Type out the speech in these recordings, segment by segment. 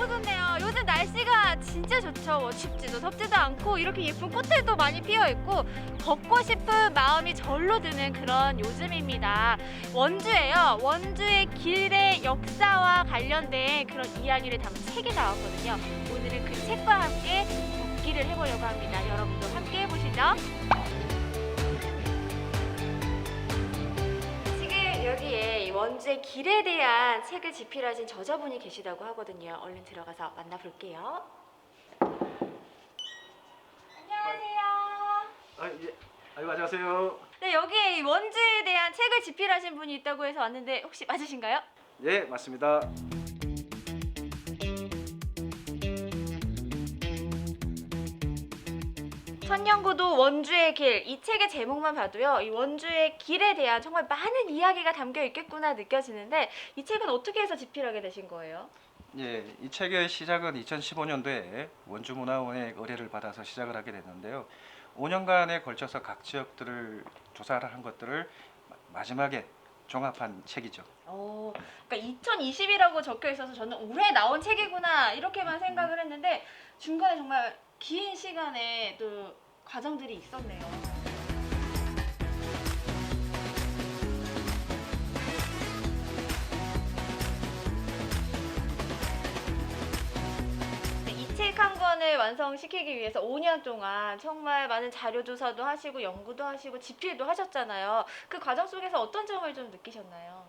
너무 좋네요. 요즘 날씨가 진짜 좋죠. 뭐 춥지도 덥지도 않고 이렇게 예쁜 꽃들도 많이 피어 있고 걷고 싶은 마음이 절로 드는 그런 요즘입니다. 원주에요. 원주의 길의 역사와 관련된 그런 이야기를 담은 책이 나왔거든요. 오늘은 그 책과 함께 걷기를 해보려고 합니다. 여러분도 함께 해보시죠. 지금 여기에 원주의 길에 대한 책을 집필하신 저자분이 계시다고 하거든요. 얼른 들어가서 만나볼게요. 안녕하세요. 예. 아이고, 안녕하세요. 네, 여기에 이 원주에 대한 책을 집필하신 분이 있다고 해서 왔는데 혹시 맞으신가요? 예, 맞습니다. 천년고도 원주의 길, 이 책의 제목만 봐도요, 이 원주의 길에 대한 정말 많은 이야기가 담겨 있겠구나 느껴지는데 이 책은 어떻게 해서 집필하게 되신 거예요? 예, 이 책의 시작은 2015년도에 원주문화원의 의뢰를 받아서 시작을 하게 됐는데요. 5년간에 걸쳐서 각 지역들을 조사를 한 것들을 마지막에 종합한 책이죠. 그러니까 2020이라고 적혀 있어서 저는 올해 나온 책이구나 이렇게만 생각을 했는데 중간에 정말 긴 시간에 또 과정들이 있었네요. 이 책 한 권을 완성시키기 위해서 5년 동안 정말 많은 자료 조사도 하시고 연구도 하시고 집필도 하셨잖아요. 그 과정 속에서 어떤 점을 좀 느끼셨나요?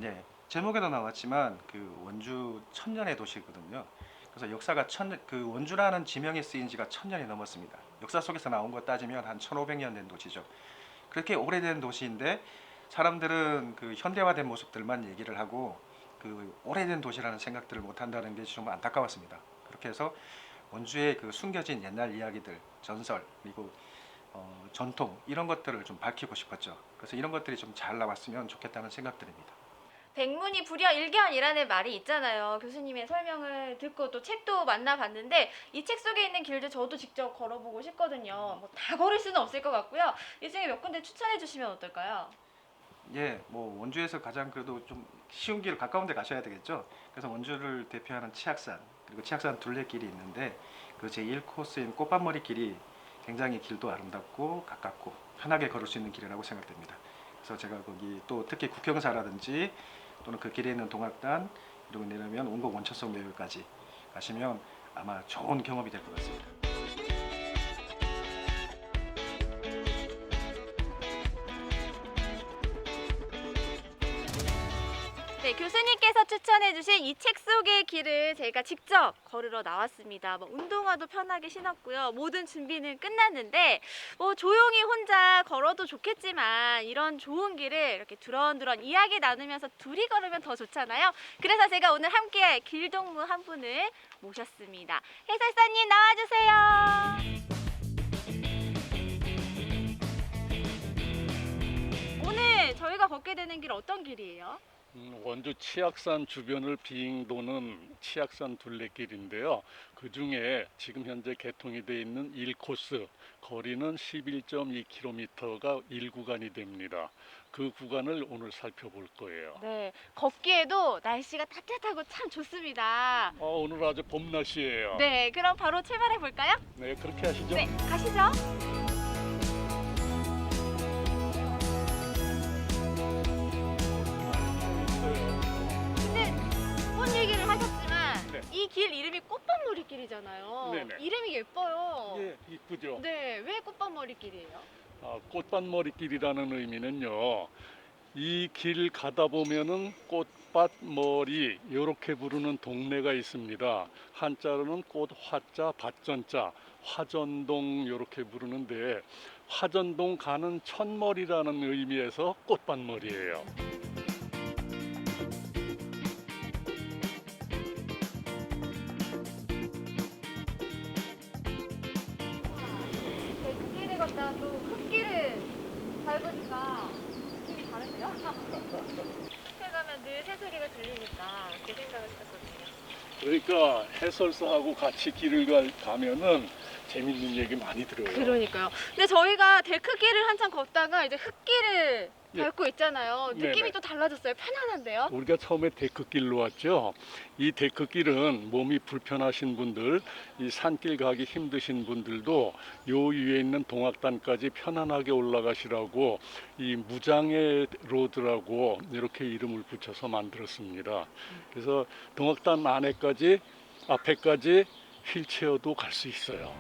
예, 제목에도 나왔지만 그 원주 천년의 도시거든요. 그래서 역사가 그 원주라는 지명이 쓰인 지가 1000년이 넘었습니다. 역사 속에서 나온 거 따지면 한 1500년 된 도시죠. 그렇게 오래된 도시인데 사람들은 그 현대화된 모습들만 얘기를 하고 그 오래된 도시라는 생각들을 못 한다는 게 좀 안타까웠습니다. 그렇게 해서 원주의 그 숨겨진 옛날 이야기들, 전설, 그리고 전통 이런 것들을 좀 밝히고 싶었죠. 그래서 이런 것들이 좀 잘 나왔으면 좋겠다는 생각들입니다. 백문이 불여 일견이라는 말이 있잖아요. 교수님의 설명을 듣고 또 책도 만나봤는데 이 책 속에 있는 길도 저도 직접 걸어보고 싶거든요. 뭐 다 걸을 수는 없을 것 같고요. 이 중에 몇 군데 추천해 주시면 어떨까요? 예, 뭐 원주에서 가장 그래도 좀 쉬운 길 가까운 데 가셔야 되겠죠. 그래서 원주를 대표하는 치악산 그리고 치악산 둘레길이 있는데 그 제1코스인 꽃밭머리 길이 굉장히 길도 아름답고 가깝고 편하게 걸을 수 있는 길이라고 생각됩니다. 그래서 제가 거기 또 특히 국경사라든지 또는 그 길에 있는 동학단 그리고 내려면 원곡 원천성 묘역까지 가시면 아마 좋은 경험이 될 것 같습니다. 네, 교수님께서 추천해주신 이 책 속의 길을 제가 직접 걸으러 나왔습니다. 뭐 운동화도 편하게 신었고요. 모든 준비는 끝났는데 뭐 조용히 혼자 걸어도 좋겠지만 이런 좋은 길을 이렇게 두런두런 이야기 나누면서 둘이 걸으면 더 좋잖아요. 그래서 제가 오늘 함께할 길동무 한 분을 모셨습니다. 해설사님 나와주세요. 오늘 저희가 걷게 되는 길 어떤 길이에요? 원주 치악산 주변을 빙 도는 치악산 둘레길인데요. 그 중에 지금 현재 개통이 되어 있는 1코스 거리는 11.2km가 1구간이 됩니다. 그 구간을 오늘 살펴볼 거예요. 네, 걷기에도 날씨가 따뜻하고 참 좋습니다. 오늘 아주 봄 날씨예요. 네, 그럼 바로 출발해 볼까요? 네, 그렇게 하시죠. 네, 가시죠. 근데 꽃 얘기를 하셨지만 네. 이 길 이름이 꽃밭머리길이잖아요. 네네. 이름이 예뻐요. 예, 이쁘죠. 네, 왜 꽃밭머리길이에요? 꽃밭머리길이라는 의미는요. 이 길 가다 보면은 꽃밭머리 이렇게 부르는 동네가 있습니다. 한자로는 꽃화자, 밭전자, 화전동 이렇게 부르는데 화전동 가는 첫머리라는 의미에서 꽃밭머리예요. 백길을 걷다가 또 흙길을 밟으니까 느낌이 다른데요? 숲에 가면 늘 새소리가 들리니까 그렇게 생각을 했었거든요. 그러니까 해설사하고 같이 길을 가면은 재밌는 얘기 많이 들어요. 그러니까요. 근데 저희가 데크길을 한참 걷다가 이제 흙길을 예. 밟고 있잖아요. 느낌이 네네. 또 달라졌어요. 편안한데요? 우리가 처음에 데크길로 왔죠. 이 데크길은 몸이 불편하신 분들, 이 산길 가기 힘드신 분들도 요 위에 있는 동학단까지 편안하게 올라가시라고 이 무장애 로드라고 이렇게 이름을 붙여서 만들었습니다. 그래서 동학단 안에까지 앞에까지 휠체어도 갈 수 있어요.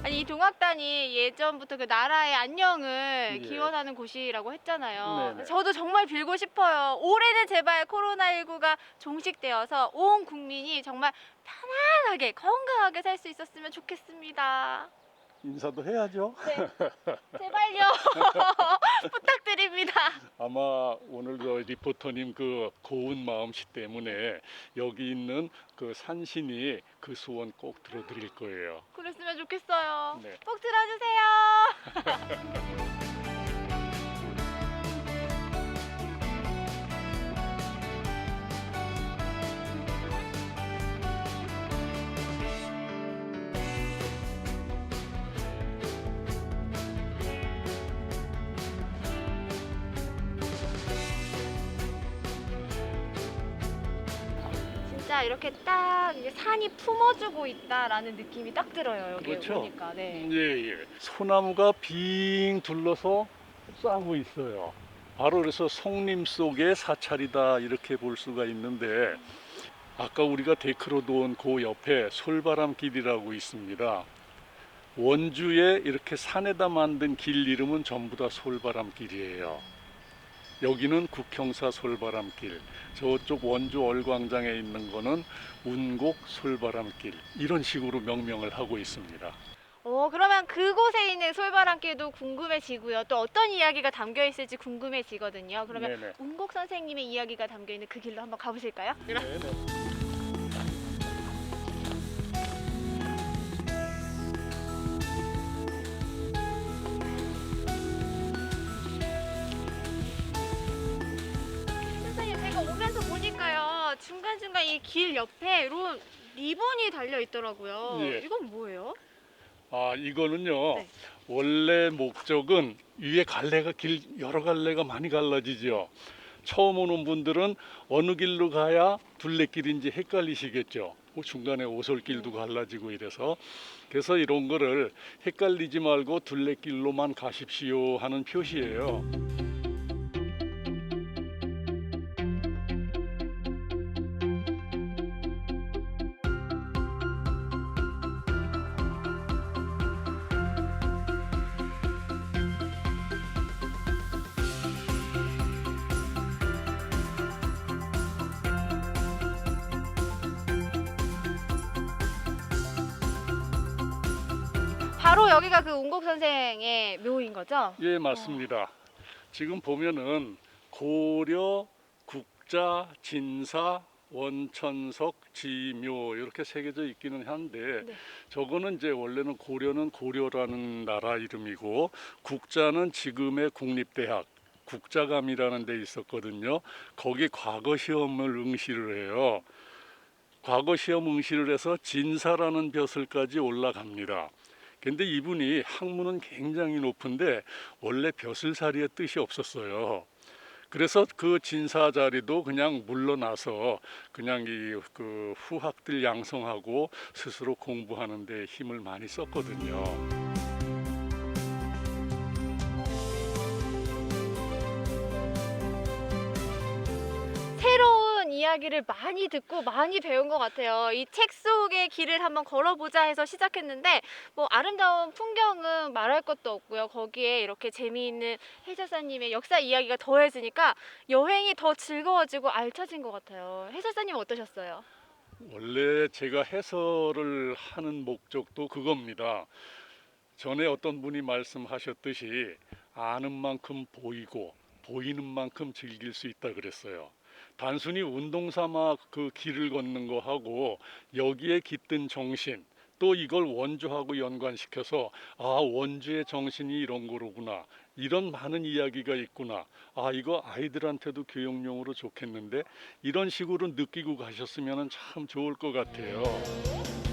아니 이 동학단이 예전부터 그 나라의 안녕을 예. 기원하는 곳이라고 했잖아요. 네네. 저도 정말 빌고 싶어요. 올해는 제발 코로나19가 종식되어서 온 국민이 정말 편안하게 건강하게 살 수 있었으면 좋겠습니다. 인사도 해야죠. 네, 제발요. 부탁드립니다. 아마 오늘 그 리포터님 그 고운 마음씨 때문에 여기 있는 그 산신이 그 소원 꼭 들어드릴 거예요. 그랬으면 좋겠어요. 네. 꼭 들어주세요. 진짜 이렇게 딱 이게 산이 품어주고 있다라는 느낌이 딱 들어요. 여기 그렇죠. 오니까. 네. 예. 소나무가 빙 둘러서 싸고 있어요. 바로 그래서 송림 속의 사찰이다 이렇게 볼 수가 있는데 아까 우리가 데크로도 온 그 옆에 솔바람길이라고 있습니다. 원주에 이렇게 산에다 만든 길 이름은 전부 다 솔바람길이에요. 여기는 국형사 솔바람길, 저쪽 원주 얼광장에 있는 거는 운곡 솔바람길 이런 식으로 명명을 하고 있습니다. 그러면 그곳에 있는 솔바람길도 궁금해지고요. 또 어떤 이야기가 담겨 있을지 궁금해지거든요. 그러면 네네. 운곡 선생님의 이야기가 담겨 있는 그 길로 한번 가보실까요? 네네. 선생님 제가 오면서 보니까요. 중간중간 이 길 옆에 리본이 달려 있더라고요. 예. 이건 뭐예요? 아, 이거는요. 네. 원래 목적은 위에 갈래가 여러 갈래가 많이 갈라지죠. 처음 오는 분들은 어느 길로 가야 둘레길인지 헷갈리시겠죠. 중간에 오솔길도 갈라지고 이래서 그래서 이런 거를 헷갈리지 말고 둘레길로만 가십시오 하는 표시예요. 바로 여기가 그 운곡 선생의 묘인 거죠? 예, 맞습니다. 지금 보면은 고려, 국자, 진사, 원천석, 지묘 이렇게 새겨져 있기는 한데 네. 저거는 이제 원래는 고려는 고려라는 나라 이름이고 국자는 지금의 국립대학 국자감이라는 데 있었거든요. 거기 과거 시험을 응시를 해요. 과거 시험 응시를 해서 진사라는 벼슬까지 올라갑니다. 근데 이분이 학문은 굉장히 높은데 원래 벼슬살이의 뜻이 없었어요. 그래서 그 진사 자리도 그냥 물러나서 그냥 그 후학들 양성하고 스스로 공부하는 데 힘을 많이 썼거든요. 새로운 이야기를 많이 듣고 많이 배운 것 같아요. 이 책 속의 길을 한번 걸어보자 해서 시작했는데 뭐 아름다운 풍경은 말할 것도 없고요. 거기에 이렇게 재미있는 해설사님의 역사 이야기가 더해지니까 여행이 더 즐거워지고 알차진 것 같아요. 해설사님 어떠셨어요? 원래 제가 해설을 하는 목적도 그겁니다. 전에 어떤 분이 말씀하셨듯이 아는 만큼 보이고 보이는 만큼 즐길 수 있다 그랬어요. 단순히 운동 삼아 그 길을 걷는 거 하고 여기에 깃든 정신 또 이걸 원주하고 연관시켜서 아, 원주의 정신이 이런 거로구나. 이런 많은 이야기가 있구나. 아, 이거 아이들한테도 교육용으로 좋겠는데 이런 식으로 느끼고 가셨으면 참 좋을 것 같아요.